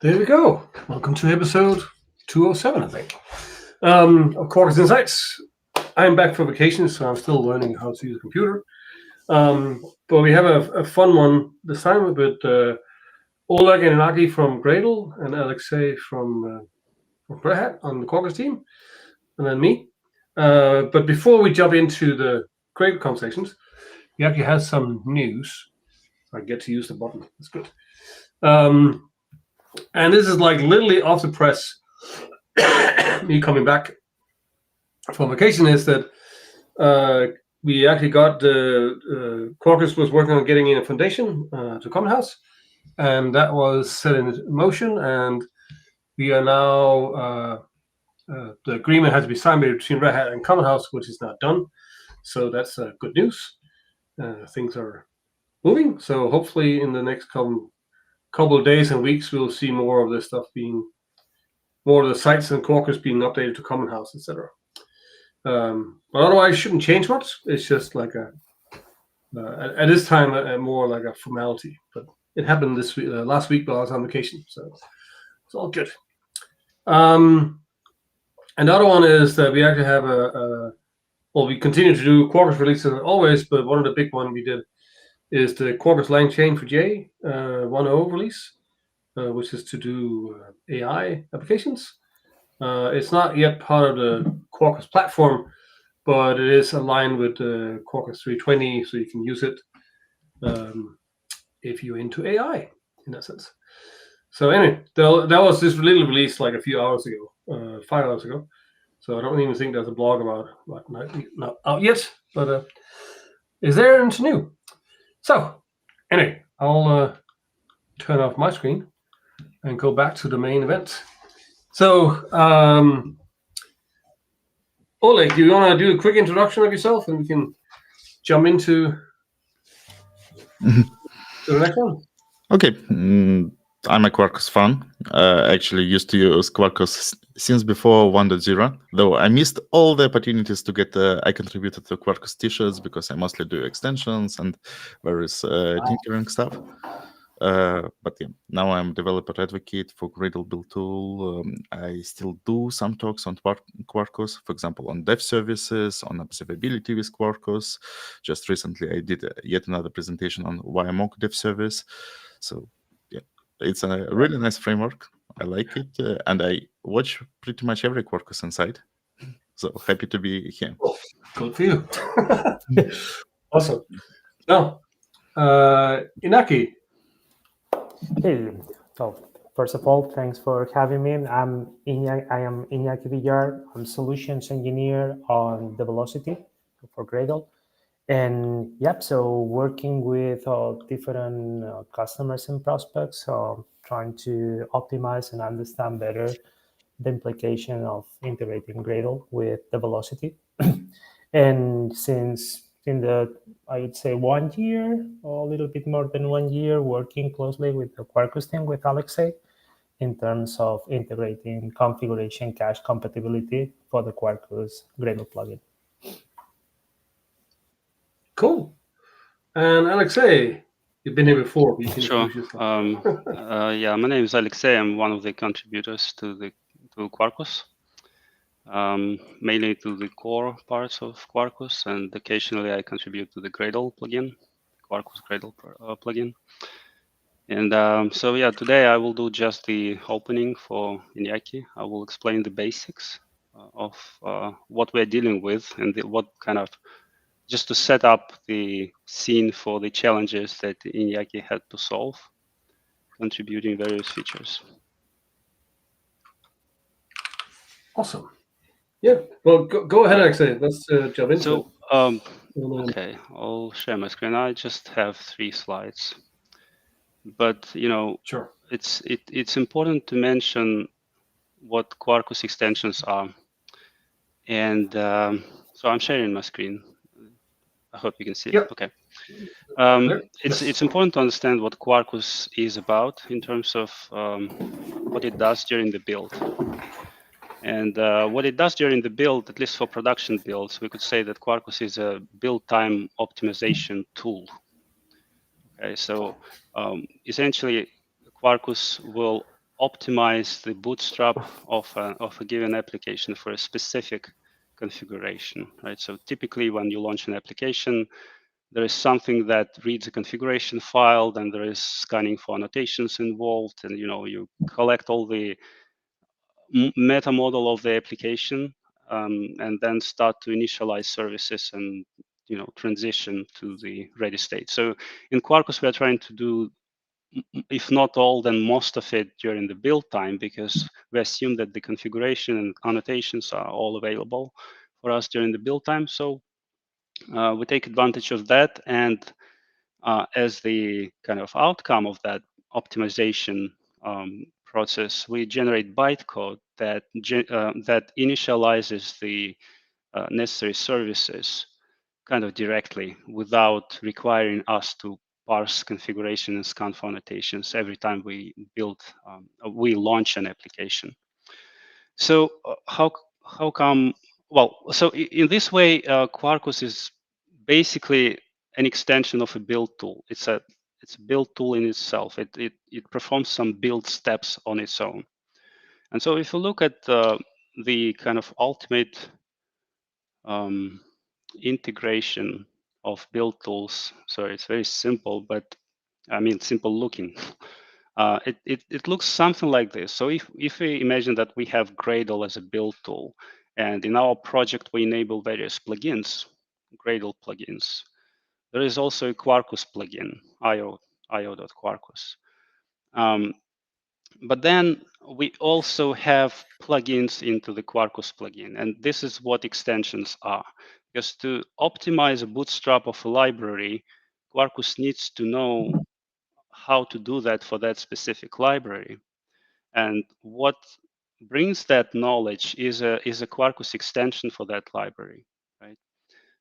There we go. Welcome to episode 207, I think, of Quarkus Insights. I'm back for vacation, so I'm still learning how to use a computer. But we have a fun one this time with Oleg and Inaki from Gradle and Alexei from Red Hat on the Quarkus team, and then me. But before we jump into the Gradle conversations, we actually have some news. I get to use the button. That's good. And this is like literally off the press. Me coming back from vacation is that we actually got Quarkus was working on getting in a foundation to Common House, and that was set in motion. And we are now the agreement has to be signed between Red Hat and Common House, which is now done. So that's good news. Things are moving. So hopefully in the next couple of days and weeks, we'll see more of this stuff more of the sites and Quarkus being updated to Common House, etc. But otherwise, it shouldn't change much. It's just like at this time, more like a formality. But it happened this week, last week while I was on vacation, so it's all good. And the other one is that we actually have we continue to do Quarkus releases as always, but one of the big ones we did is the Quarkus LangChain for J 1.0 release, which is to do AI applications. It's not yet part of the Quarkus platform, but it is aligned with Quarkus 320, so you can use it if you're into AI in that sense. So anyway, that was this little release like a few hours ago, 5 hours ago. So I don't even think there's a blog about it, not out yet, but is there into new? So anyway, I'll turn off my screen and go back to the main event. So Oleg, do you want to do a quick introduction of yourself, and we can jump into the next one? Okay. I'm a Quarkus fan. Actually used to use Quarkus since before 1.0, though I missed all the opportunities to get I contributed to Quarkus t-shirts because I mostly do extensions and various tinkering stuff. But yeah, now I'm developer advocate for Gradle Build Tool. I still do some talks on Quarkus, for example, on dev services, on observability with Quarkus. Just recently, I did yet another presentation on YAML dev service. So yeah, it's a really nice framework. I like it, and I watch pretty much every Quarkus Insight. So happy to be here. Good for you. Awesome. Now, Inaki. Hey, so first of all, thanks for having me. I am Iñaki Villar. I'm solutions engineer on the Velocity for Gradle. And yep, so working with different customers and prospects, trying to optimize and understand better the implication of integrating Gradle with the Velocity. And since I would say 1 year, or a little bit more than 1 year, working closely with the Quarkus team with Alexei in terms of integrating configuration cache compatibility for the Quarkus Gradle plugin. Cool. And Alexei, you've been here before. You can Sure. Yeah, my name is Alexei. I'm one of the contributors to Quarkus. Mainly to the core parts of Quarkus, and occasionally I contribute to the Gradle plugin, Quarkus Gradle plugin. And so yeah, today I will do just the opening for Iñaki. I will explain the basics of what we're dealing with and what kind of, just to set up the scene for the challenges that Iñaki had to solve, contributing various features. Awesome. Yeah, well, go ahead, Alexei. Let's jump into it. Okay, I'll share my screen. I just have 3 slides, but sure, it's important to mention what Quarkus extensions are, and so I'm sharing my screen. I hope you can see it. Okay. It's important to understand what Quarkus is about in terms of what it does during the build. And what it does during the build, at least for production builds, we could say that Quarkus is a build time optimization tool. Okay, so essentially, Quarkus will optimize the bootstrap of a given application for a specific configuration, right? So typically when you launch an application, there is something that reads a configuration file, then there is scanning for annotations involved, and you collect all the meta model of the application, and then start to initialize services and transition to the ready state. So in Quarkus, we are trying to do, if not all, then most of it during the build time, because we assume that the configuration and annotations are all available for us during the build time. So we take advantage of that, and as the kind of outcome of that optimization process, we generate bytecode that initializes the necessary services kind of directly without requiring us to parse configuration and scan for annotations every time we launch an application. So how come? Well, so in this way, Quarkus is basically an extension of a build tool. It's a build tool in itself. It performs some build steps on its own. And so if you look at the kind of ultimate integration of build tools, so it's very simple, but I mean simple looking. It looks something like this. So if we imagine that we have Gradle as a build tool, and in our project we enable various plugins, Gradle plugins. There is also a Quarkus plugin, io.quarkus. But then we also have plugins into the Quarkus plugin, and this is what extensions are. Because to optimize a bootstrap of a library, Quarkus needs to know how to do that for that specific library. And what brings that knowledge is a Quarkus extension for that library, right?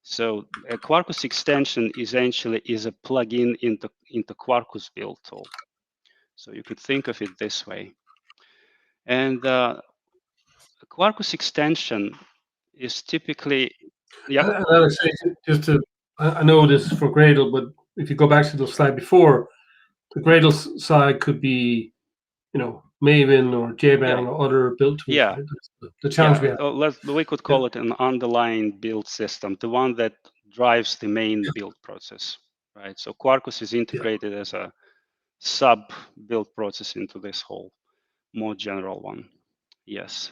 So a Quarkus extension essentially is a plugin into Quarkus build tool. So you could think of it this way. And a Quarkus extension is typically, yeah. I would say I know this for Gradle, but if you go back to the slide before, the Gradle side could be, Maven or JBang or other build tools. Yeah. Right? That's the challenge we have. We could call it an underlying build system, the one that drives the main build process, right? So Quarkus is integrated as a sub build process into this whole more general one. Yes.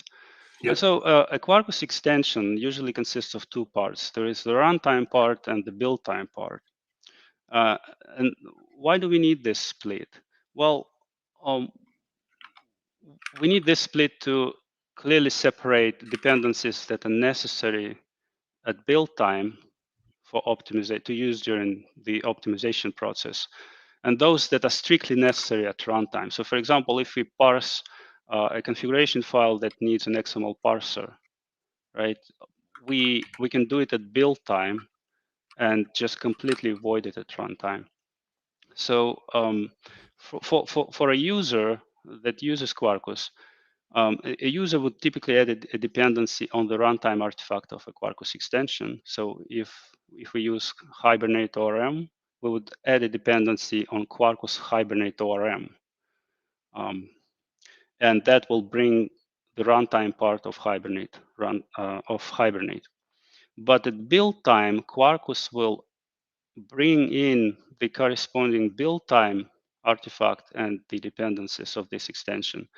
And so a Quarkus extension usually consists of two parts. There is the runtime part and the build time part. And why do we need this split? Well, we need this split to clearly separate dependencies that are necessary at build time for optimization to use during the optimization process, and those that are strictly necessary at runtime. So, for example, if we parse a configuration file that needs an XML parser, right? We can do it at build time and just completely avoid it at runtime. So for a user that uses Quarkus, a user would typically add a dependency on the runtime artifact of a Quarkus extension. So if we use Hibernate ORM, we would add a dependency on Quarkus Hibernate ORM. And that will bring the runtime part of Hibernate. But at build time, Quarkus will bring in the corresponding build time artifact and the dependencies of this extension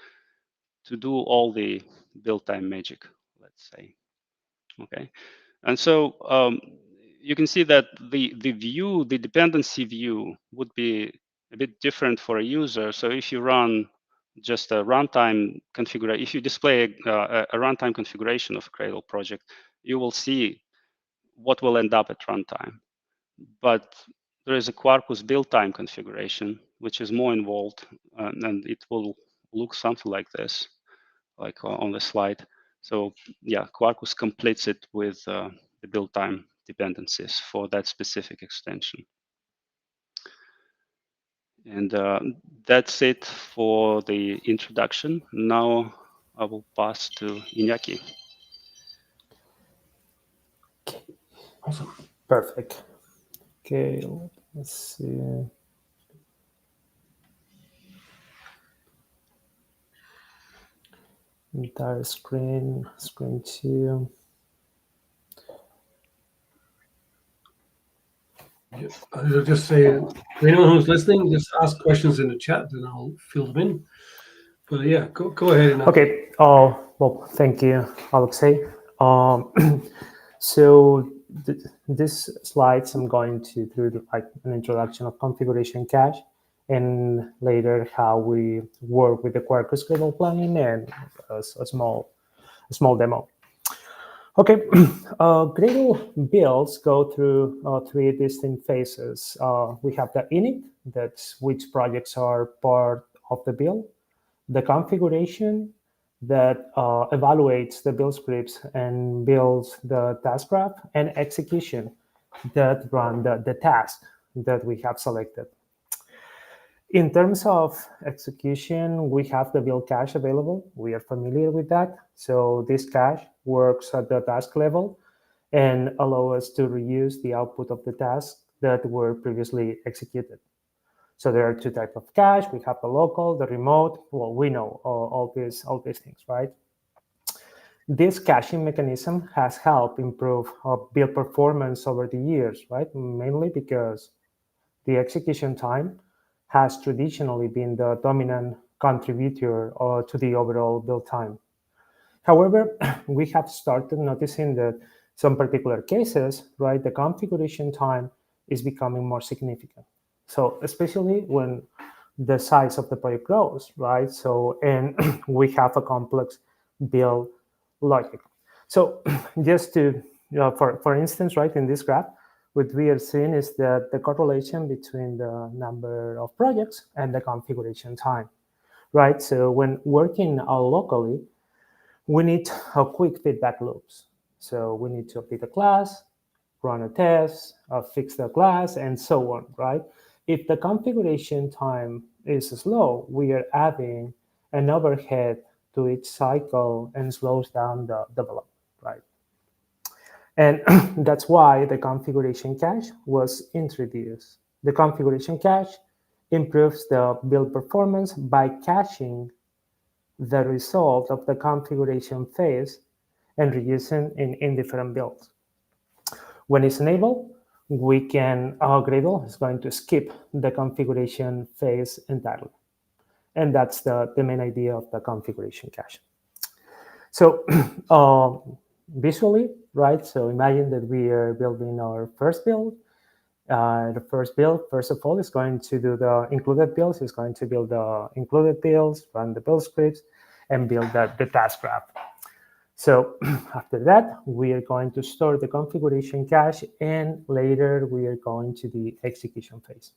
to do all the build time magic, let's say. Okay, and so you can see that the dependency view would be a bit different for a user. So if you run just a runtime configuration, if you display a runtime configuration of a Gradle project, you will see what will end up at runtime. But there is a Quarkus build time configuration, which is more involved, and it will look something like this, like on the slide. So yeah, Quarkus completes it with the build time dependencies for that specific extension. And that's it for the introduction. Now I will pass to Iñaki. Okay. Awesome. Perfect. Okay, let's see. entire screen, screen 2. I'll just say, for anyone who's listening, just ask questions in the chat, and I'll fill them in. But yeah, go ahead. And Okay. Well, thank you, Alexei. So this slides, I'm going to do like an introduction of configuration cache, and later how we work with the Quarkus Gradle plugin and a small demo. Okay, Gradle builds go through 3 distinct phases. We have the init, that's which projects are part of the build, the configuration that evaluates the build scripts and builds the task graph, and execution that run the task that we have selected. In terms of execution, we have the build cache available. We are familiar with that. So this cache works at the task level and allow us to reuse the output of the tasks that were previously executed. So there are 2 types of cache. We have the local, the remote. Well, we know all these things, right? This caching mechanism has helped improve build performance over the years, right? Mainly because the execution time has traditionally been the dominant contributor to the overall build time. However, we have started noticing that some particular cases, right, the configuration time is becoming more significant. So especially when the size of the project grows, right? So, and we have a complex build logic. So just to, for instance, right, in this graph, what we are seeing is that the correlation between the number of projects and the configuration time, right? So when working locally, we need a quick feedback loops. So we need to update a class, run a test, fix the class, and so on, right? If the configuration time is slow, we are adding an overhead to each cycle and slows down the development, right? And that's why the configuration cache was introduced. The configuration cache improves the build performance by caching the result of the configuration phase and reusing in different builds. When it's enabled, we can, our Gradle is going to skip the configuration phase entirely. And that's the main idea of the configuration cache. So visually, right? So imagine that we are building our first build. The first build, first of all, is going to do the included builds. It's going to build the included builds, run the build scripts, and build the task graph. So after that, we are going to store the configuration cache, and later we are going to the execution phase.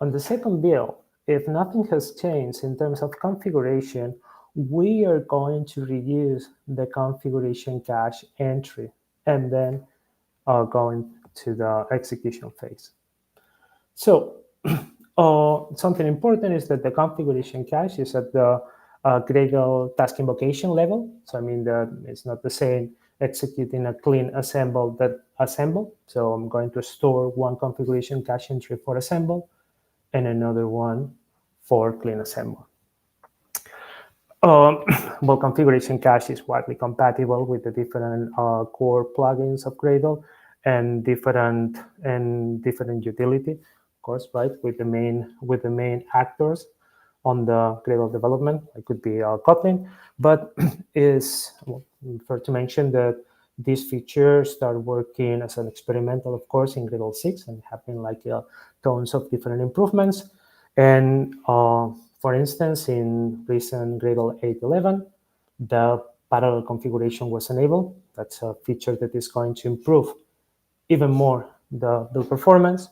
On the second build, if nothing has changed in terms of configuration, we are going to reuse the configuration cache entry and then going to the execution phase. So something important is that the configuration cache is at the Gradle task invocation level. So I mean that it's not the same executing a clean assemble that assemble. So I'm going to store one configuration cache entry for assemble and another one for clean assemble. Well, configuration cache is widely compatible with the different core plugins of Gradle and different utility, of course, right? With the main actors on the Gradle development. It could be Kotlin, but is fair to mention that these features start working as an experimental, of course, in Gradle 6 and have been like tons of different improvements. And for instance, in recent Gradle 8.11, the parallel configuration was enabled. That's a feature that is going to improve even more the build performance.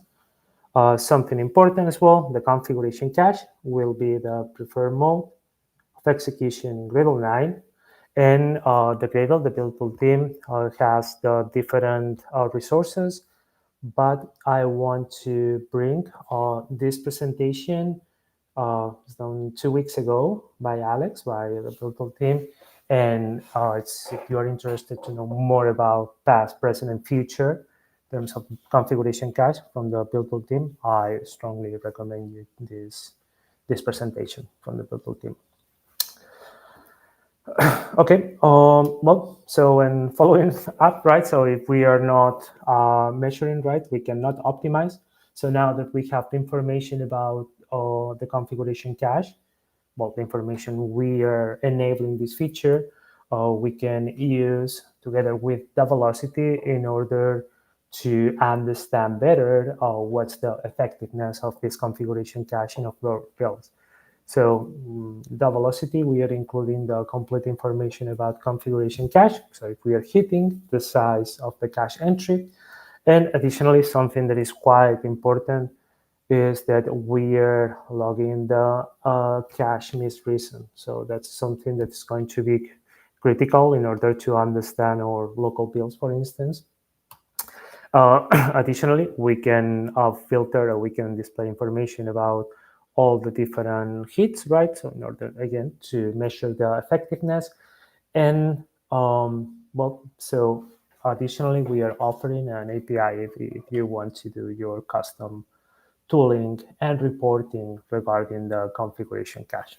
Something important as well, the configuration cache will be the preferred mode of execution in Gradle 9. And the Gradle, the Build Tool team has the different resources, but I want to bring this presentation done 2 weeks ago by Alex, by the Build Tool team. And if you're interested to know more about past, present, and future in terms of configuration cache from the Build Tool team, I strongly recommend you this presentation from the Build Tool team. Okay. Well, so when following up, right? So if we are not measuring, right, we cannot optimize. So now that we have the information about the configuration cache, well, the information we are enabling this feature, we can use together with the velocity in order to understand better what's the effectiveness of this configuration caching of our builds. So the velocity, we are including the complete information about configuration cache. So if we are hitting the size of the cache entry, and additionally, something that is quite important is that we are logging the cache miss reason. So that's something that's going to be critical in order to understand our local builds, for instance. Additionally, we can filter or we can display information about all the different hits, right? So in order, again, to measure the effectiveness. And well, so additionally, we are offering an API if you want to do your custom tooling and reporting regarding the configuration cache.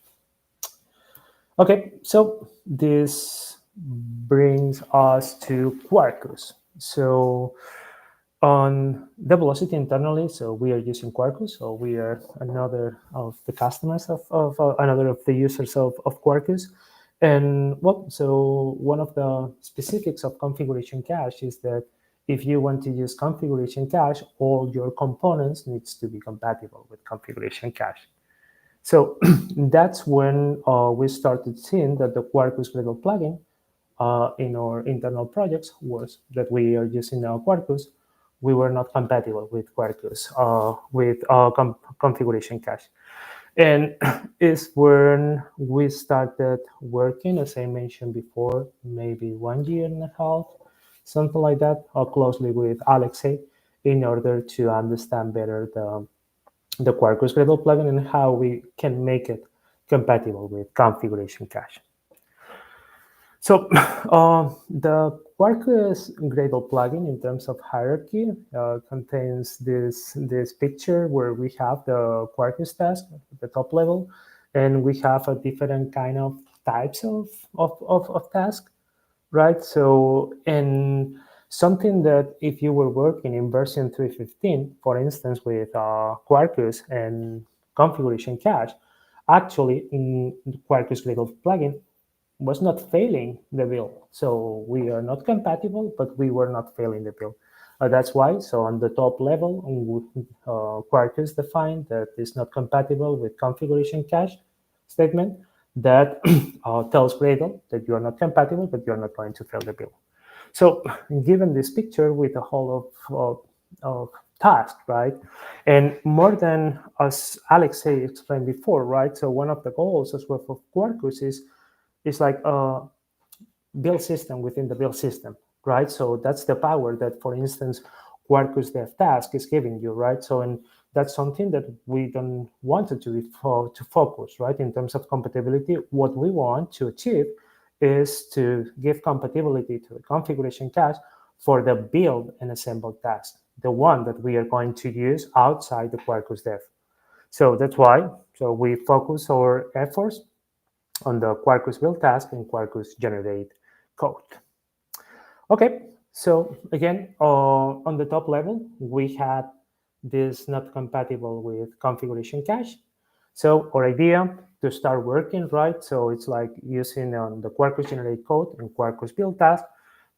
Okay, so this brings us to Quarkus. So on the velocity internally, so we are using Quarkus. So we are another of the customers of another of the users of Quarkus. And well, so one of the specifics of configuration cache is that if you want to use configuration cache, all your components needs to be compatible with configuration cache. So that's when we started seeing that the Quarkus Gradle plugin in our internal projects was that we are using now Quarkus. We were not compatible with Quarkus with configuration cache. And is when we started working, as I mentioned before, maybe 1 year and a half, something like that, closely with Alexei in order to understand better the Quarkus Gradle plugin and how we can make it compatible with configuration cache. So the Quarkus Gradle plugin, in terms of hierarchy, contains this picture where we have the Quarkus task at the top level, and we have a different kind of types of task, right? So, and something that if you were working in version 3.15, for instance, with Quarkus and configuration cache, actually in the Quarkus Gradle plugin was not failing the build. So we are not compatible, but we were not failing the build. That's why, so on the top level, Quarkus defined that it's not compatible with configuration cache statement that tells Gradle that you are not compatible, but you're not going to fail the build. So given this picture with a whole of tasks, right? And more than, as Alexei explained before, right? So one of the goals as well for Quarkus is like a build system within the build system, right? So that's the power that, for instance, Quarkus Dev Task is giving you, right? So, and that's something that we don't want it to focus, right? In terms of compatibility, what we want to achieve is to give compatibility to the configuration cache for the build and assemble task, the one that we are going to use outside the Quarkus Dev. So that's why, so we focus our efforts on the Quarkus build task and Quarkus generate code. Okay, so again, on the top level, we had this not compatible with configuration cache. So our idea to start working, right? So it's like using the Quarkus generate code and Quarkus build task,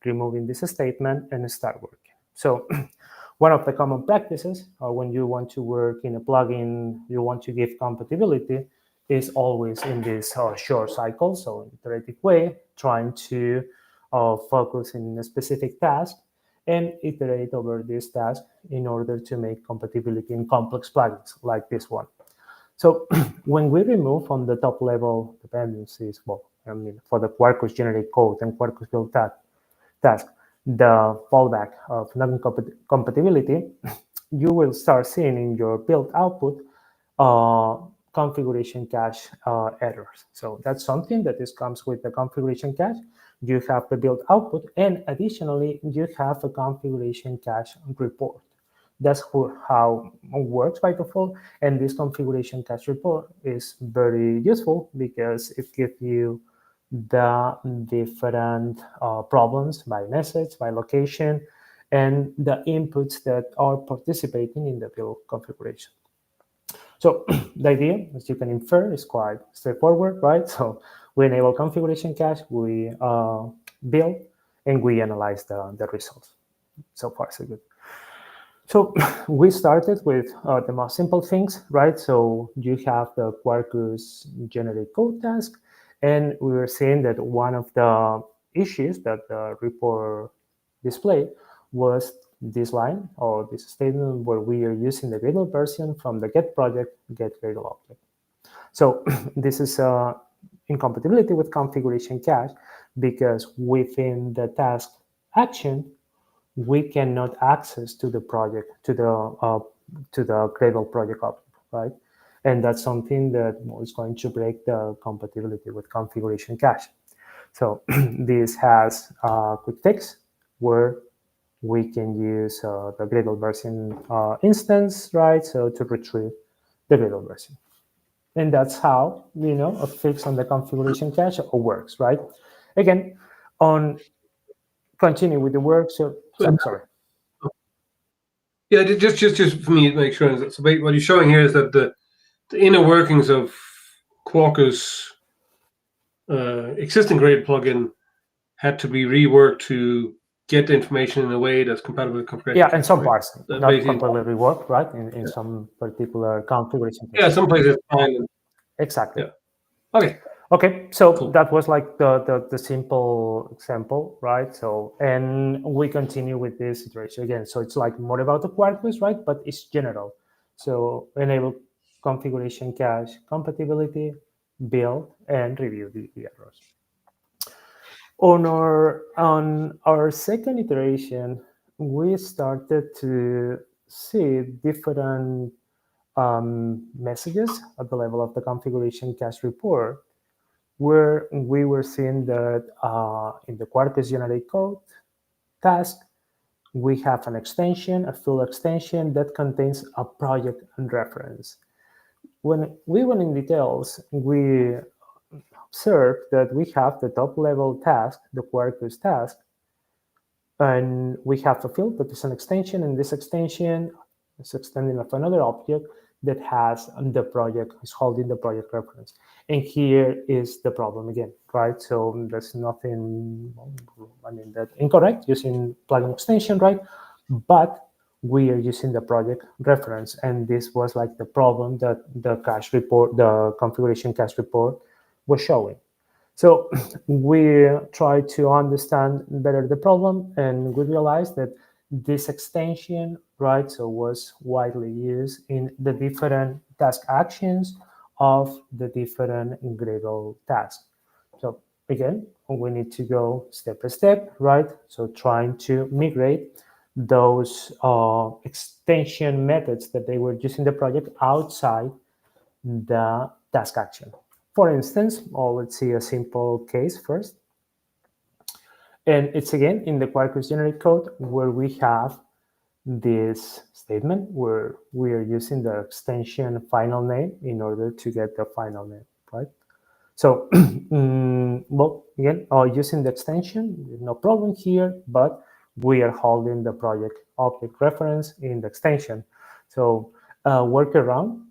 removing this statement and start working. So one of the common practices when you want to work in a plugin, you want to give compatibility, is always in this short cycle, so iterative way, trying to focus in a specific task and iterate over this task in order to make compatibility in complex plugins like this one. So when we remove on the top level dependencies, well, I mean, for the Quarkus generate code and Quarkus build task, the fallback of non-compatibility, you will start seeing in your build output configuration cache errors. So that's something that comes with the configuration cache. You have the build output, and additionally, you have a configuration cache report. That's how it works by default. And this configuration cache report is very useful because it gives you the different problems by message, by location, and the inputs that are participating in the build configuration. So the idea, as you can infer, is quite straightforward, right? So we enable configuration cache, we build, and we analyze the results. So far, so good. So we started with the most simple things, right? So you have the Quarkus generate code task, and we were saying that one of the issues that the report displayed was this line or this statement where we are using the Gradle version from the get project, get Gradle object. So this is incompatibility with configuration cache because within the task action, we cannot access to the project, to the Gradle project object, right? And that's something that is going to break the compatibility with configuration cache. So this has a quick fix where we can use the Gradle version instance, right? So to retrieve the Gradle version. And that's how, a fix on the configuration cache works, right? Again, on continue with the work. So I'm sorry. Yeah, just for me to make sure. So what you're showing here is that the inner workings of Quarkus existing Gradle plugin had to be reworked to get the information in a way that's compatible with configuration. Yeah, and some right? parts, not completely reworked, right? In some particular configuration. Yeah, some places fine. Exactly. Yeah. Okay. Okay, so cool. That was like the simple example, right? So, and we continue with this iteration again. So it's like more about the Quarkus, right? But it's general. So enable configuration cache compatibility, build, and review the errors. On our second iteration, we started to see different messages at the level of the configuration cache report, where we were seeing that in the Quarkus generate code task, we have an extension, a full extension that contains a project and reference. When we went in details, we observed that we have the top level task, the Quarkus task, and we have a field that is an extension, and this extension is extending of another object that has the project, is holding the project reference. And here is the problem again, right? So there's nothing, that incorrect using plugin extension, right? But we are using the project reference. And this was like the problem that the cache report, the configuration cache report was showing. So we tried to understand better the problem, and we realized that this extension, right, so was widely used in the different task actions of the different Gradle tasks. So again, we need to go step by step, right? So trying to migrate those extension methods that they were using the project outside the task action. For instance, let's see a simple case first. And it's again in the Quarkus generate code where we have this statement where we are using the extension final name in order to get the final name, right? So, well, again, using the extension, no problem here, but we are holding the project object reference in the extension. So, workaround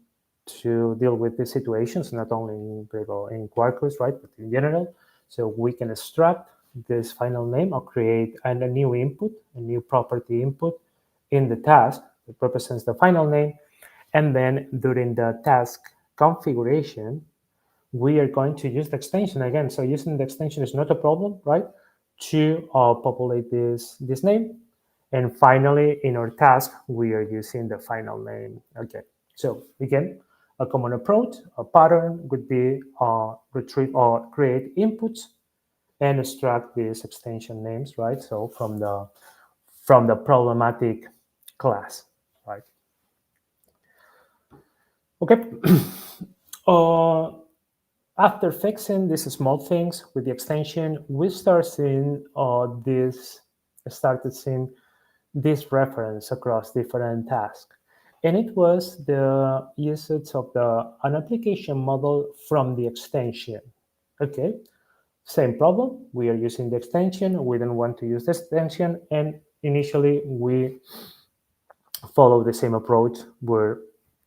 to deal with these situations, not only in Gradle, in Quarkus, right, but in general. So we can extract this final name or create a new input, a new property input in the task that represents the final name. And then during the task configuration, we are going to use the extension again. So using the extension is not a problem, right, to populate this name. And finally, in our task, we are using the final name again. So again, a common approach, a pattern would be retrieve or create inputs and extract these extension names, right? So from the problematic class, right? Okay. After fixing these small things with the extension, we started seeing this reference across different tasks. And it was the usage of an application model from the extension. Okay. same problem. We are using the extension. We don't want to use the extension. And initially, we follow the same approach where,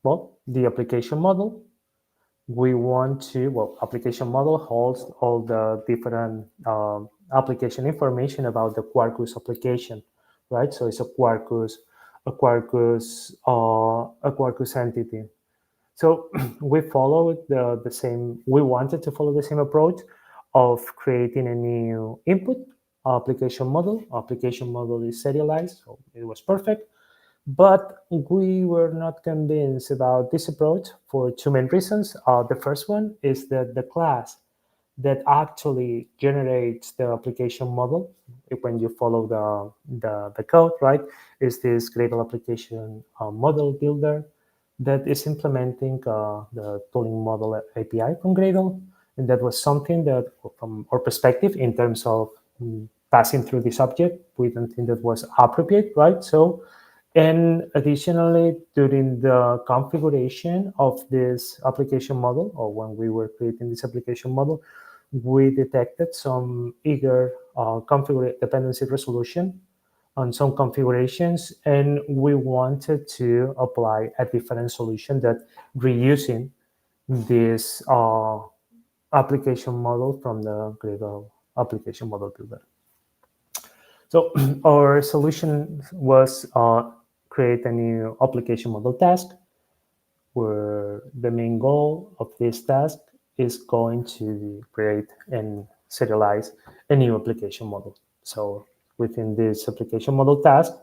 well, the application model, we want to, well, application model holds all the different application information about the Quarkus application, right? So it's a Quarkus entity. So we followed the same, we wanted to follow the same approach of creating a new input application model. Application model is serialized, so it was perfect. But we were not convinced about this approach for two main reasons. The first one is that the class that actually generates the application model, when you follow the code, right, is this Gradle application model builder that is implementing the tooling model API from Gradle. And that was something that, from our perspective, in terms of passing through this object, we don't think that was appropriate, right? So, and additionally, during the configuration of this application model, or when we were creating this application model, we detected some eager dependency resolution on some configurations, and we wanted to apply a different solution that reusing this application model from the Gradle application model builder. So our solution was create a new application model task, where the main goal of this task is going to create and serialize a new application model. So within this application model task,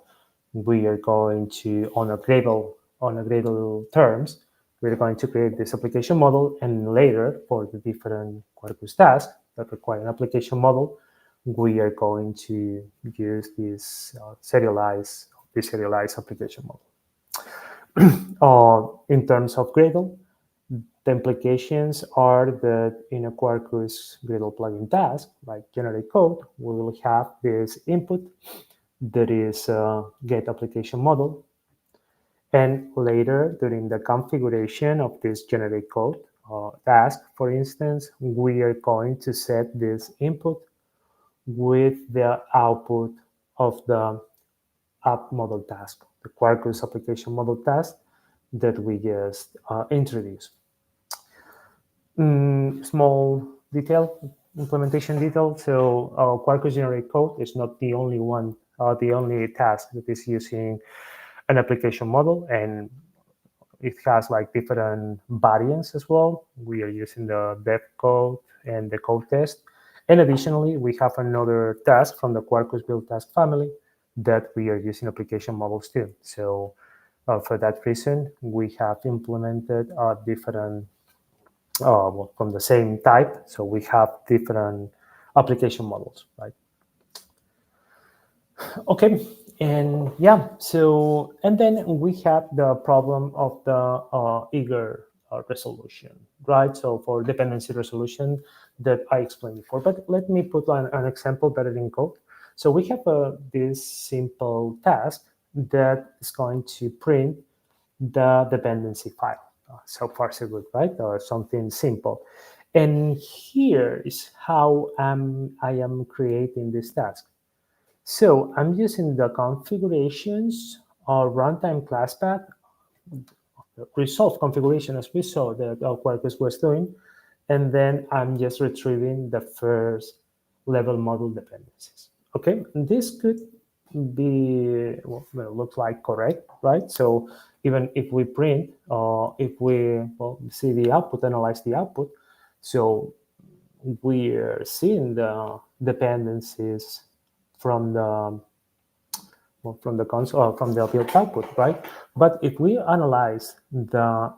we are going to, on a Gradle terms, we're going to create this application model, and later for the different Quarkus tasks that require an application model, we are going to use this serialized application model. In terms of Gradle, the implications are that in a Quarkus Gradle plugin task, like generate code, we will have this input that is get application model. And later, during the configuration of this generate code task, for instance, we are going to set this input with the output of the app model task, the Quarkus application model task that we just introduced. Small detail, implementation detail. So Quarkus generate code is not the only one, the only task that is using an application model, and it has like different variants as well. We are using the dev code and the code test. And additionally, we have another task from the Quarkus build task family that we are using application models too. So for that reason, we have implemented different, well, from the same type. So we have different application models, right? Okay, and yeah, so, and then we have the problem of the eager resolution, right? So for dependency resolution that I explained before, but let me put an example better in code. So we have this simple task that is going to print the dependency file. So far, so good, right? Or something simple. And here is how I am creating this task. So I'm using the configurations or runtime class path, resolve configuration as we saw that Quarkus was doing. And then I'm just retrieving the first level model dependencies. Okay, and this could be, well, look like correct, right? So even if we print, if we see the output, analyze the output, so we are seeing the dependencies from the console, from the build output, right? But if we analyze the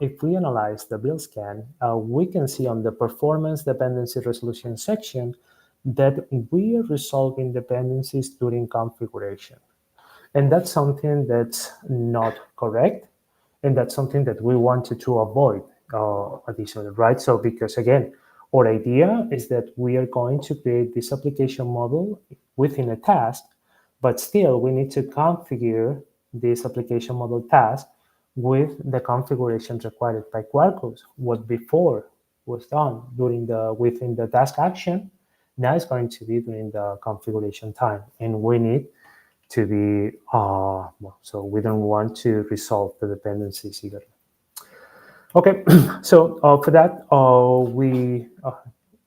build scan, we can see on the performance dependency resolution section that we are resolving dependencies during configuration. And that's something that's not correct. And that's something that we wanted to avoid additionally, right? So because again, our idea is that we are going to create this application model within a task, but still we need to configure this application model task with the configurations required by Quarkus, what before was done within the task action. Now it's going to be during the configuration time, and we need to be, so we don't want to resolve the dependencies either. Okay, so for that, we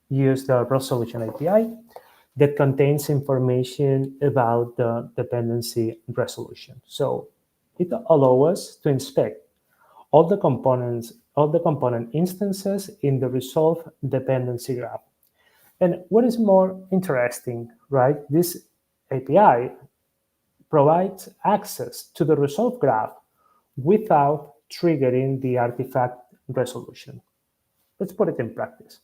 use the Resolution API that contains information about the dependency resolution. So it allows us to inspect all the components, all the component instances in the resolve dependency graph. And what is more interesting, right? This API provides access to the resolve graph without triggering the artifact resolution. Let's put it in practice.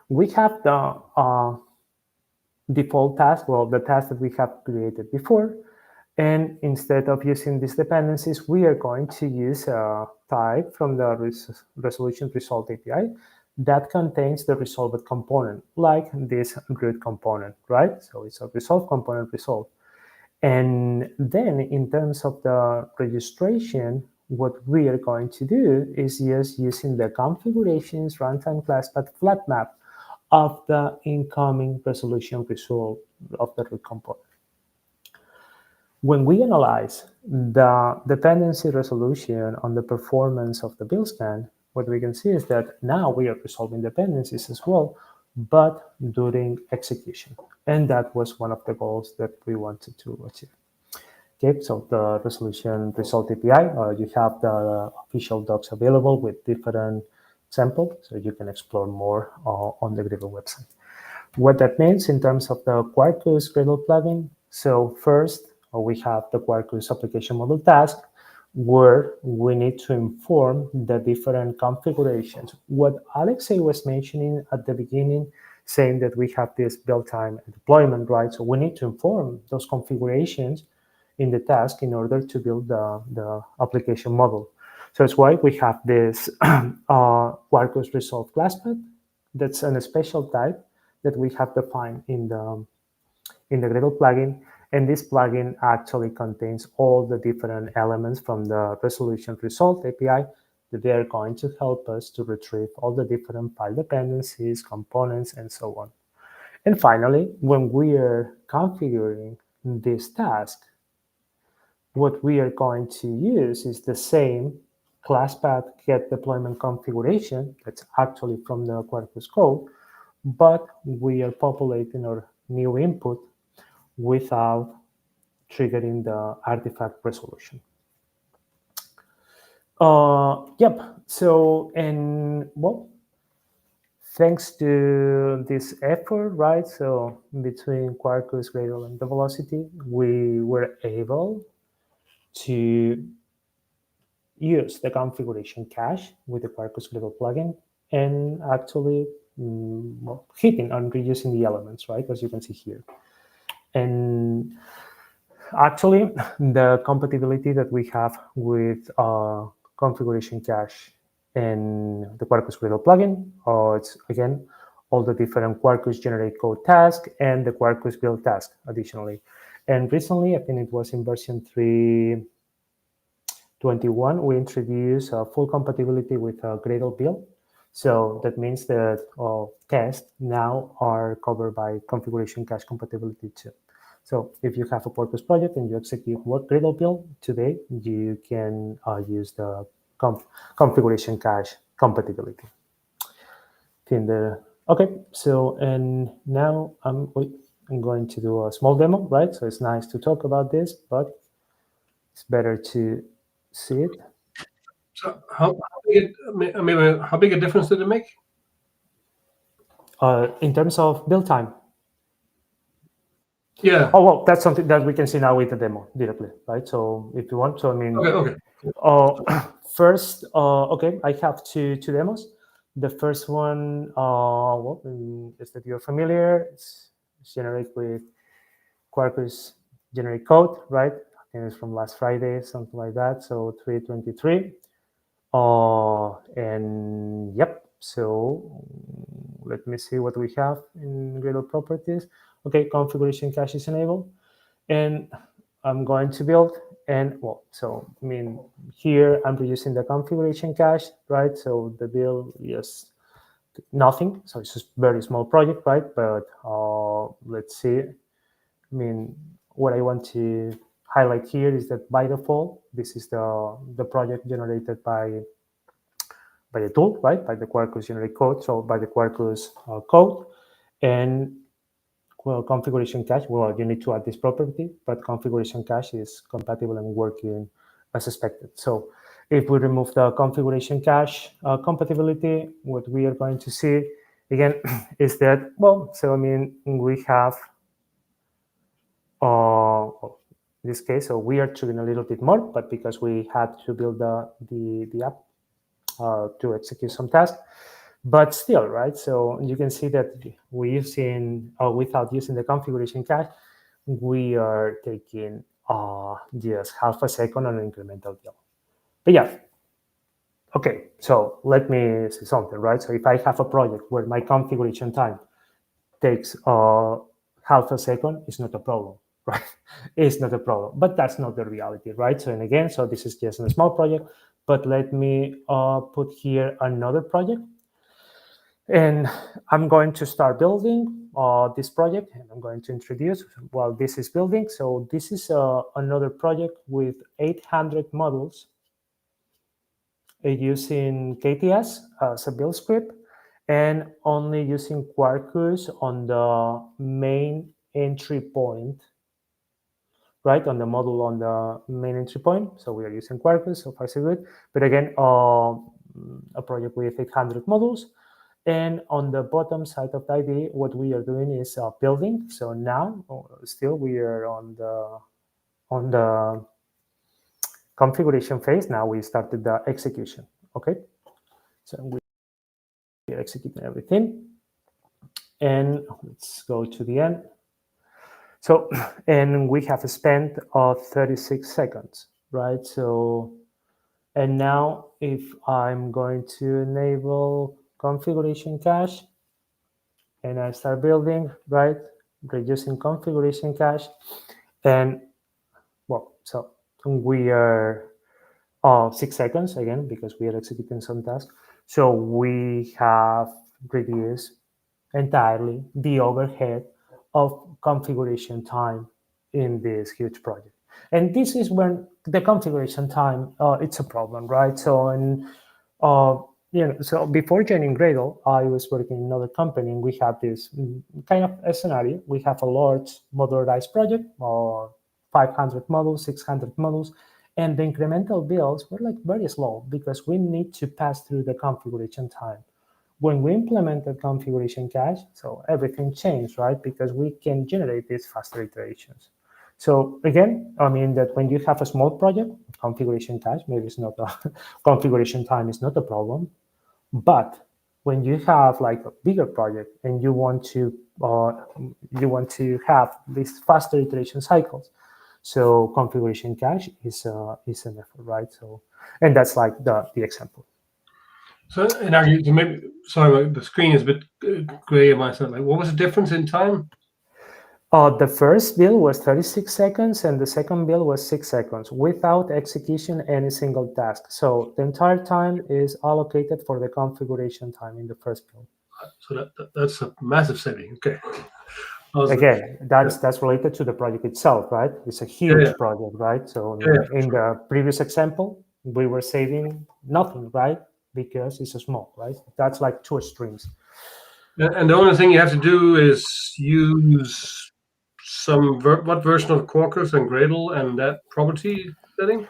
We have the default task, well, the task that we have created before. And instead of using these dependencies, we are going to use a type from the ResolutionResult API that contains the resolved component, like this root component, right? So it's a resolve component resolve. And then in terms of the registration, what we are going to do is just using the configurations runtime class path flat map of the incoming resolution result of the root component. When we analyze the dependency resolution on the performance of the build scan, what we can see is that now we are resolving dependencies as well, but during execution. And that was one of the goals that we wanted to achieve. Okay, so the ResolutionResult API, you have the official docs available with different samples, so you can explore more on the Gradle website. What that means in terms of the Quarkus Gradle plugin, so first we have the Quarkus application model task, where we need to inform the different configurations. What Alexei was mentioning at the beginning, saying that we have this build time and deployment, right? So we need to inform those configurations in the task in order to build the application model. So that's why we have this Quarkus resolve class path. That's a special type that we have defined in the Gradle plugin. And this plugin actually contains all the different elements from the ResolutionResult API that they are going to help us to retrieve all the different file dependencies, components, and so on. And finally, when we are configuring this task, what we are going to use is the same class path get deployment configuration that's actually from the Quarkus code, but we are populating our new input without triggering the artifact resolution. Yep, so, and well, thanks to this effort, right, so between Quarkus, Gradle, and the Velocity, we were able to use the configuration cache with the Quarkus Gradle plugin and actually hitting on reusing the elements, right, as you can see here. And actually, the compatibility that we have with configuration cache and the Quarkus Gradle plugin, it's again all the different Quarkus generate code task and the Quarkus build task additionally. And recently, I think it was in version 3.21, we introduced full compatibility with Gradle Build. So that means that tests now are covered by configuration cache compatibility too. So if you have a Quarkus project and you execute Gradle Build today, you can use the configuration cache compatibility. Okay, so and now I'm going to do a small demo, right? So it's nice to talk about this, but it's better to see it. So how big a difference did it make? In terms of build time? Yeah. Oh, well, that's something that we can see now with the demo directly, right? So if you want to, I mean, Okay. first, okay, I have two demos. The first one, well, is that you're familiar. It's generated with Quarkus generate code, right? I think it's from last Friday, something like that. So 3.23. And yep, so let me see what we have in Gradle properties. Okay, configuration cache is enabled. And I'm going to build. And well, so I mean, here I'm reusing the configuration cache, right? So the build, yes, nothing. So it's just a very small project, right? But let's see. I mean, what I want to highlight here is that by default, this is the project generated by the tool, right? By the Quarkus generate code, so by the Quarkus code. And well, configuration cache, well, you need to add this property, but configuration cache is compatible and working as expected. So if we remove the configuration cache compatibility, what we are going to see again is that, well, so I mean, we have, in this case, so we are triggering a little bit more, but because we had to build the app to execute some tasks, but still, right? So you can see that we're using, without using the configuration cache, we are taking just half a second on an incremental build. But yeah, okay, so let me say something, right? So if I have a project where my configuration time takes half a second, it's not a problem, right? It's not a problem, but that's not the reality, right? So, and again, so this is just a small project, but let me put here another project. And I'm going to start building this project, and I'm going to introduce while this is building. So this is another project with 800 modules using KTS as a build script, and only using Quarkus on the main entry point, right? On the module on the main entry point. So we are using Quarkus, so far so good. But again, a project with 800 modules. And on the bottom side of the IDE, what we are doing is building. So now, still we are on the configuration phase. Now we started the execution. Okay, so we are executing everything, and let's go to the end. So, and we have spent 36 seconds, right? So, and now if I'm going to enable configuration cache, and I start building, right? Reducing configuration cache, and well, so we are 6 seconds again because we are executing some tasks. So we have reduced entirely the overhead of configuration time in this huge project. And this is when the configuration time, it's a problem, right? So, and so before joining Gradle, I was working in another company, and we had this kind of a scenario. We have a large modularized project, 500 models, 600 models, and the incremental builds were like very slow because we need to pass through the configuration time. When we implemented configuration cache, so everything changed, right? Because we can generate these faster iterations. So again, I mean that when you have a small project, configuration cache, maybe it's not a configuration time is not a problem. But when you have like a bigger project and you want to have these faster iteration cycles, so configuration cache is an effort, right? So, and that's like the example. So, and actually, maybe, sorry, the screen is a bit gray on my side. Like, what was the difference in time? The first build was 36 seconds, and the second build was 6 seconds without execution any single task. So the entire time is allocated for the configuration time in the first build. So that's a massive saving. Okay. Again, that's related to the project itself, right? It's a huge project, right? So in the previous example, we were saving nothing, right? Because it's a small, right? That's like two streams. And the only thing you have to do is use what version of Quarkus and Gradle and that property setting?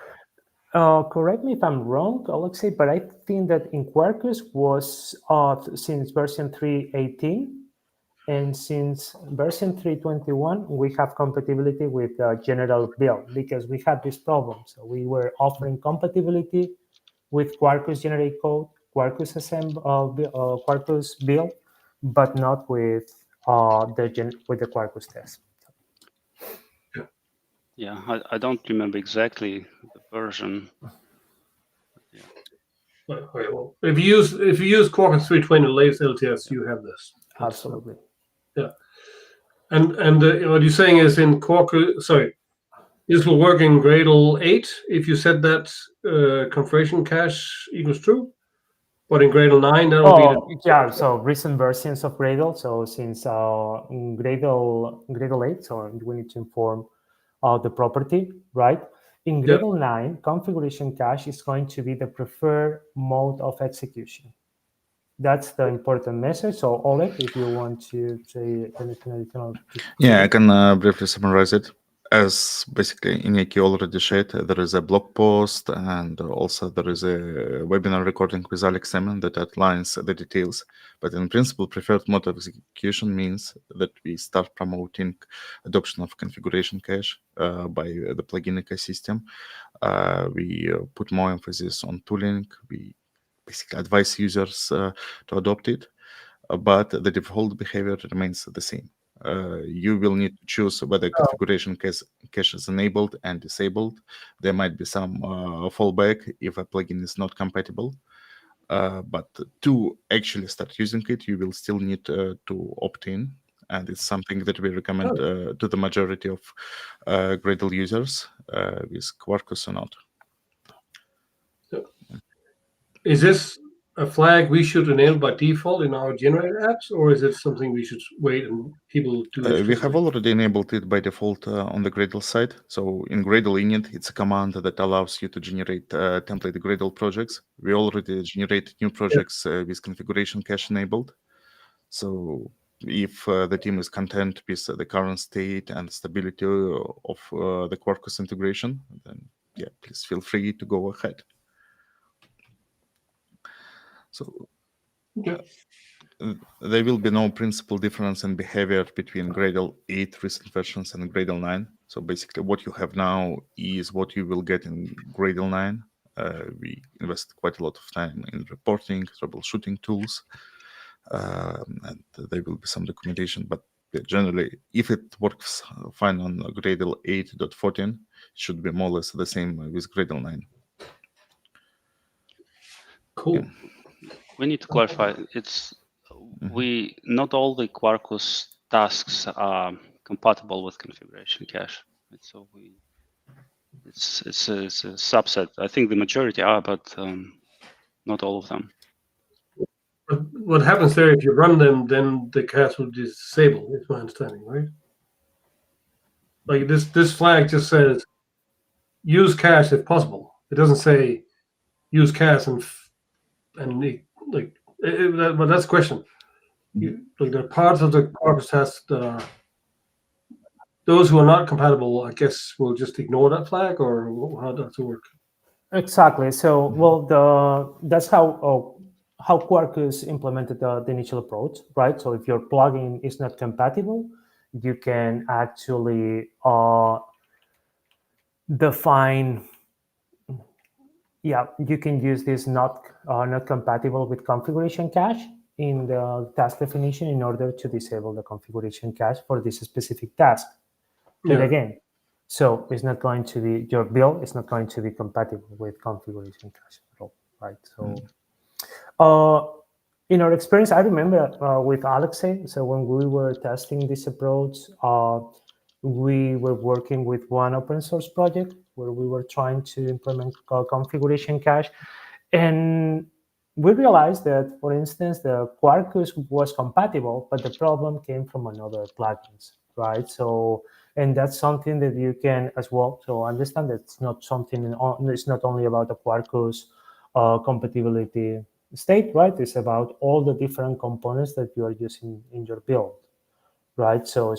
Correct me if I'm wrong, Alexei, but I think that in Quarkus was since version 3.18, and since version 3.21, we have compatibility with General Build because we had this problem. So we were offering compatibility with Quarkus Generate Code, Quarkus Quarkus Build, but not with the Quarkus test. Yeah, I don't remember exactly the version. Yeah. Well, if you use Quarkus 320 latest LTS, you have this. Absolutely. Yeah. And what you're saying is in Quarkus, sorry, this will work in Gradle 8 if you set that configuration cache equals true, But in Gradle 9, that will be the... Yeah, so recent versions of Gradle. So since Gradle 8, so we need to inform the property, right? In Gradle 9, configuration cache is going to be the preferred mode of execution. That's the important message. So Oleg, if you want to say anything additional. Yeah, I can briefly summarize it. As basically Iñaki already shared, there is a blog post and also there is a webinar recording with Alex Salmon that outlines the details. But in principle, preferred mode of execution means that we start promoting adoption of configuration cache by the plugin ecosystem. We put more emphasis on tooling. We basically advise users to adopt it, but the default behavior remains the same. You will need to choose whether configuration cache is enabled and disabled. There might be some fallback if a plugin is not compatible. But to actually start using it, you will still need to opt in. And it's something that we recommend to the majority of Gradle users with Quarkus or not. Is this a flag we should enable by default in our generated apps, or is it something we should wait and people do it? We have already enabled it by default on the Gradle side. So in Gradle init, it's a command that allows you to generate template Gradle projects. We already generated new projects with configuration cache enabled. So if the team is content with the current state and stability of the Quarkus integration, then yeah, please feel free to go ahead. So there will be no principal difference in behavior between Gradle 8 recent versions and Gradle 9. So basically what you have now is what you will get in Gradle 9. We invest quite a lot of time in reporting, troubleshooting tools, and there will be some documentation, but generally, if it works fine on Gradle 8.14, it should be more or less the same with Gradle 9. Cool. Yeah. We need to clarify. It's we not all the Quarkus tasks are compatible with configuration cache. So it's a subset. I think the majority are, but not all of them. But what happens there if you run them? Then the cache will disable. Is my understanding, right? Like this flag just says use cache if possible. It doesn't say use cache and like. But that's the question. Like there are parts of the Quarkus task that are those who are not compatible. I guess will just ignore that flag, or how does it work? Exactly. So well, that's how Quarkus implemented the initial approach, right? So if your plugin is not compatible, you can actually define. Yeah, you can use this not compatible with configuration cache in the task definition in order to disable the configuration cache for this specific task. But again, so it's not going to be your build is not going to be compatible with configuration cache at all, right? So, in our experience, I remember with Alexei. So when we were testing this approach, we were working with one open source project where we were trying to implement configuration cache, and we realized that, for instance, the Quarkus was compatible, but the problem came from another plugins, right? So, and that's something that you can as well. So understand that it's not something. It's not only about the Quarkus compatibility state, right? It's about all the different components that you are using in your build, right? So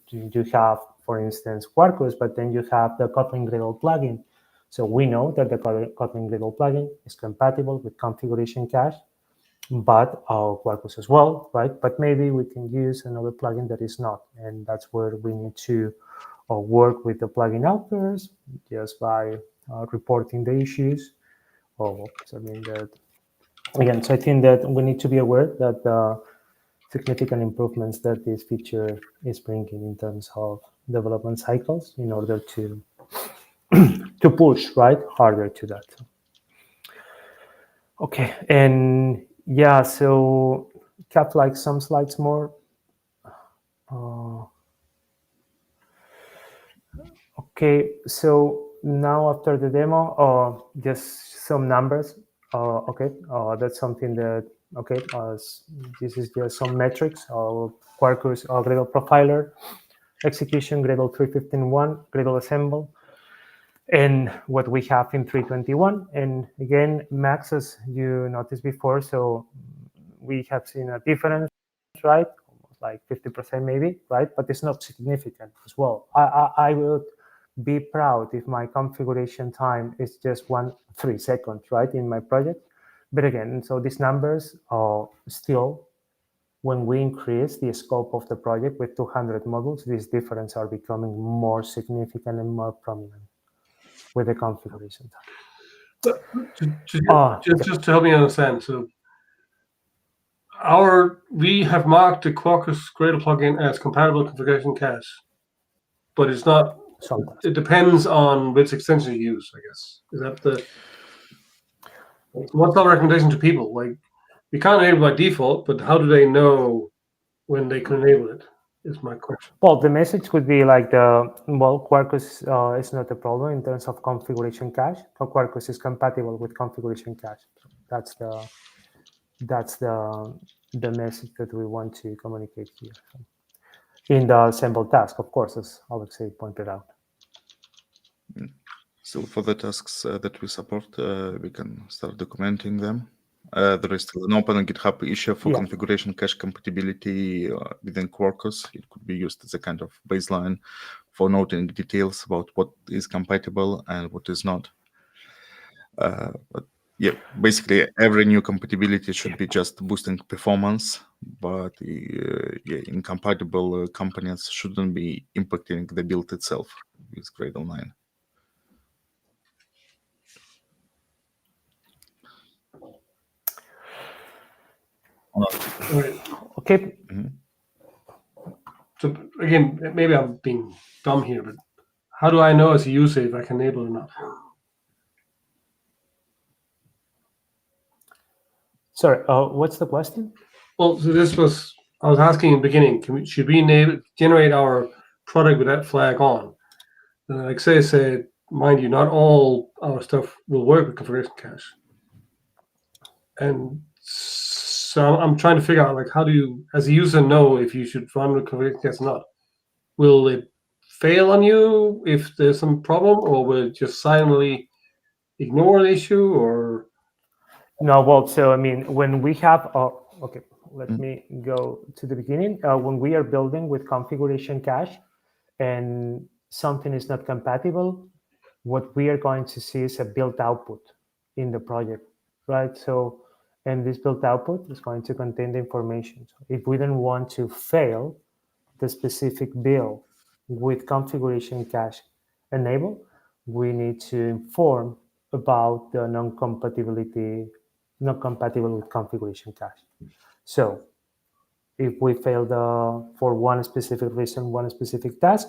you have, for instance, Quarkus, but then you have the Kotlin Gradle plugin. So we know that the Kotlin Gradle plugin is compatible with configuration cache, but Quarkus as well, right? But maybe we can use another plugin that is not, and that's where we need to work with the plugin authors just by reporting the issues. So I mean that again. So I think that we need to be aware that the significant improvements that this feature is bringing in terms of development cycles in order to to push right harder to that. Okay, and yeah, so have like some slides more. Okay, so now after the demo, just some numbers. Okay, that's something that, okay, this is just some metrics of Quarkus Gradle Profiler, execution, Gradle 3.15.1, Gradle Assemble, and what we have in 3.21. And again, Max, as you noticed before, so we have seen a difference, right? Almost like 50% maybe, right? But it's not significant as well. I would be proud if my configuration time is just 3 seconds, right, in my project. But again, so these numbers are still, when we increase the scope of the project with 200 modules, these differences are becoming more significant and more prominent with the configuration time. Just to help me understand, so we have marked the Quarkus Gradle plugin as compatible configuration cache, but it's not. Sometimes. It depends on which extension you use, I guess. Is that what's our recommendation to people? Like, we can't enable by default, but how do they know when they can enable it? Is my question. Well, the message could be like Quarkus is not a problem in terms of configuration cache. Quarkus is compatible with configuration cache. So that's the message that we want to communicate here. In the assemble task, of course, as Alexei pointed out. So for the tasks that we support, we can start documenting them. There is still an open GitHub issue for configuration cache compatibility within Quarkus. It could be used as a kind of baseline for noting details about what is compatible and what is not. But yeah, basically every new compatibility should be just boosting performance, but incompatible components shouldn't be impacting the build itself with Gradle 9. Right. Okay. Mm-hmm. So again, maybe I'm being dumb here, but how do I know as a user if I can enable or not? Sorry, what's the question? Well, so I was asking in the beginning, should we generate our product with that flag on? And like say, mind you, not all our stuff will work with configuration cache. And so I'm trying to figure out, like, how do you, as a user, know if you should run with configuration cache or not? Will it fail on you if there's some problem, or will it just silently ignore the issue, or? No, well, so I mean, when we have, okay, let me go to the beginning. When we are building with configuration cache and something is not compatible, what we are going to see is a build output in the project, right? So, and this build output is going to contain the information. So if we don't want to fail the specific build with configuration cache enabled, we need to inform about the non-compatibility, not compatible with configuration cache. So if we fail for one specific reason, one specific task,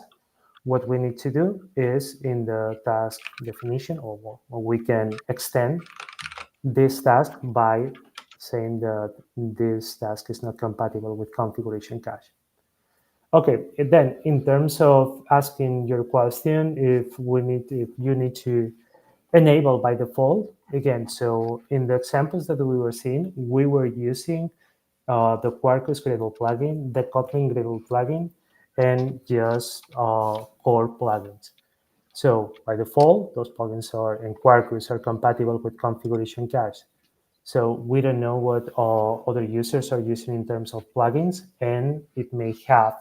what we need to do is in the task definition, or we can extend this task by saying that this task is not compatible with configuration cache. Okay, then in terms of asking your question, if you need to enable by default, again, so in the examples that we were seeing, we were using the Quarkus Gradle plugin, the Kotlin Gradle plugin, and just core plugins. So by default, those plugins in Quarkus are compatible with configuration cache. So we don't know what other users are using in terms of plugins, and it may have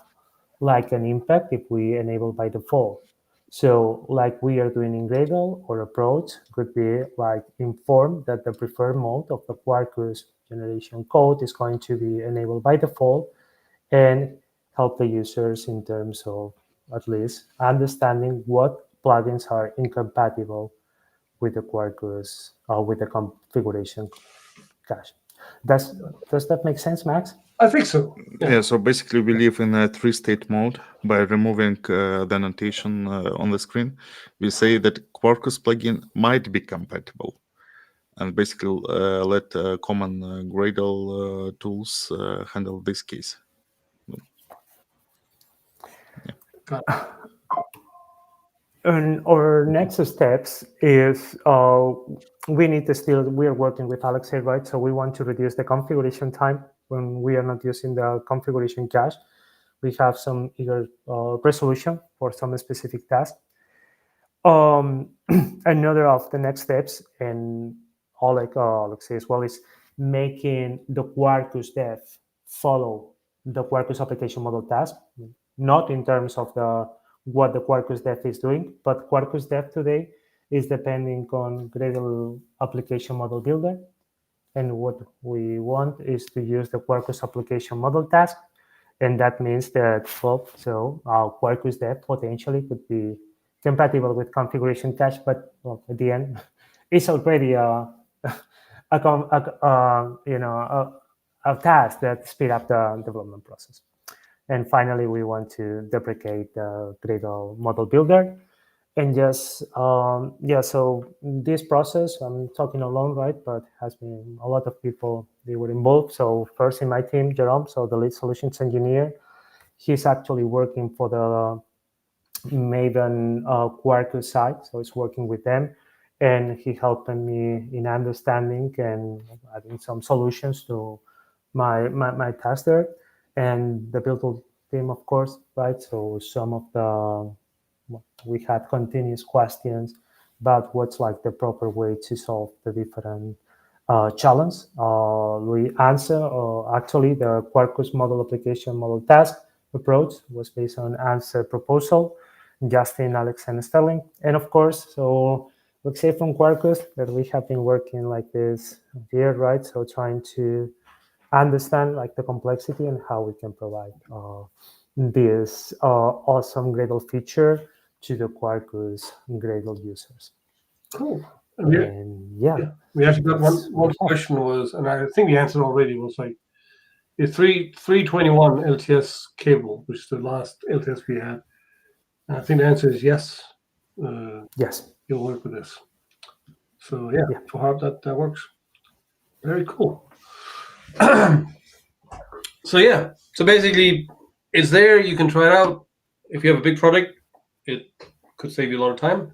like an impact if we enable by default. So like we are doing in Gradle, our approach could be like inform that the preferred mode of the Quarkus generation code is going to be enabled by default, and help the users in terms of at least understanding what plugins are incompatible with the Quarkus or with the configuration cache. Does that make sense, Max? I think so. Yeah, so basically we live in a 3-state mode. By removing the annotation on the screen, we say that Quarkus plugin might be compatible, and basically let common Gradle tools handle this case. Yeah. And our next steps is we're working with Alexei, right? So we want to reduce the configuration time when we are not using the configuration cache. We have some eager resolution for some specific task. Another of the next steps, and all Alexei as well, is making the Quarkus dev follow the Quarkus application model task, not in terms of what the Quarkus dev is doing, but Quarkus dev today is depending on Gradle application model builder. And what we want is to use the Quarkus application model task. And that means that, well, so Quarkus dev potentially could be compatible with configuration cache, but well, at the end, it's already a task that speed up the development process. And finally, we want to deprecate the Gradle model builder. And just, so this process, I'm talking alone, right? But has been a lot of people, they were involved. So first in my team, Jerome, so the lead solutions engineer, he's actually working for the Maven Quarkus side. So he's working with them. And he helped me in understanding and adding some solutions to my task there. And the build tool team, of course, right? So some of we had continuous questions about what's like the proper way to solve the different challenges. We answer, actually, the Quarkus model application model task approach was based on answer proposal, Justin, Alex, and Sterling. And of course, so let's say from Quarkus that we have been working like this year, right? So trying to understand like the complexity and how we can provide this awesome Gradle feature to the Quarkus Gradle users. Cool. And we actually got one question was, and I think the answer already was like, the 321 LTS cable, which is the last LTS we had. And I think the answer is yes. Yes. You'll work with this. So yeah. For how that works. Very cool. So basically, it's there. You can try it out. If you have a big project, it could save you a lot of time.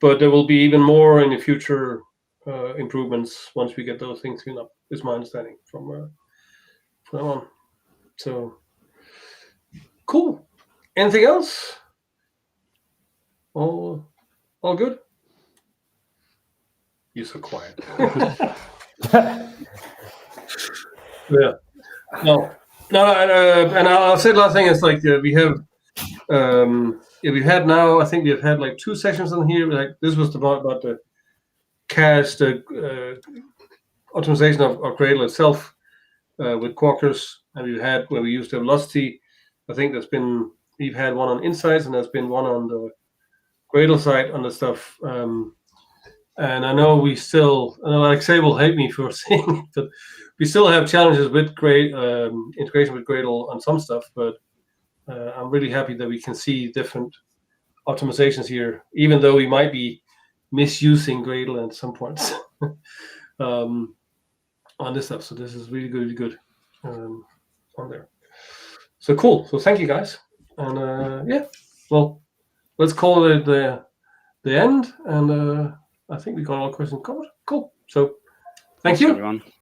But there will be even more in the future improvements once we get those things cleaned up, is my understanding from now on. So, cool. Anything else? All good? You're so quiet. Yeah. No. And I'll say the last thing is like we have. We've had now. I think we've had like 2 sessions on here. Like this was about the cache, the optimization of Gradle itself with Quarkus, and we've had where we used the velocity. I think we've had one on Insights, and there's been one on the Gradle side on the stuff. And I know Alexei will hate me for saying it, but we still have challenges with integration with Gradle on some stuff. But I'm really happy that we can see different optimizations here, even though we might be misusing Gradle at some points on this stuff. So this is really good on there. So cool. So thank you guys. And well, let's call it the end. And I think we got all questions covered. Cool. So thank you. Everyone.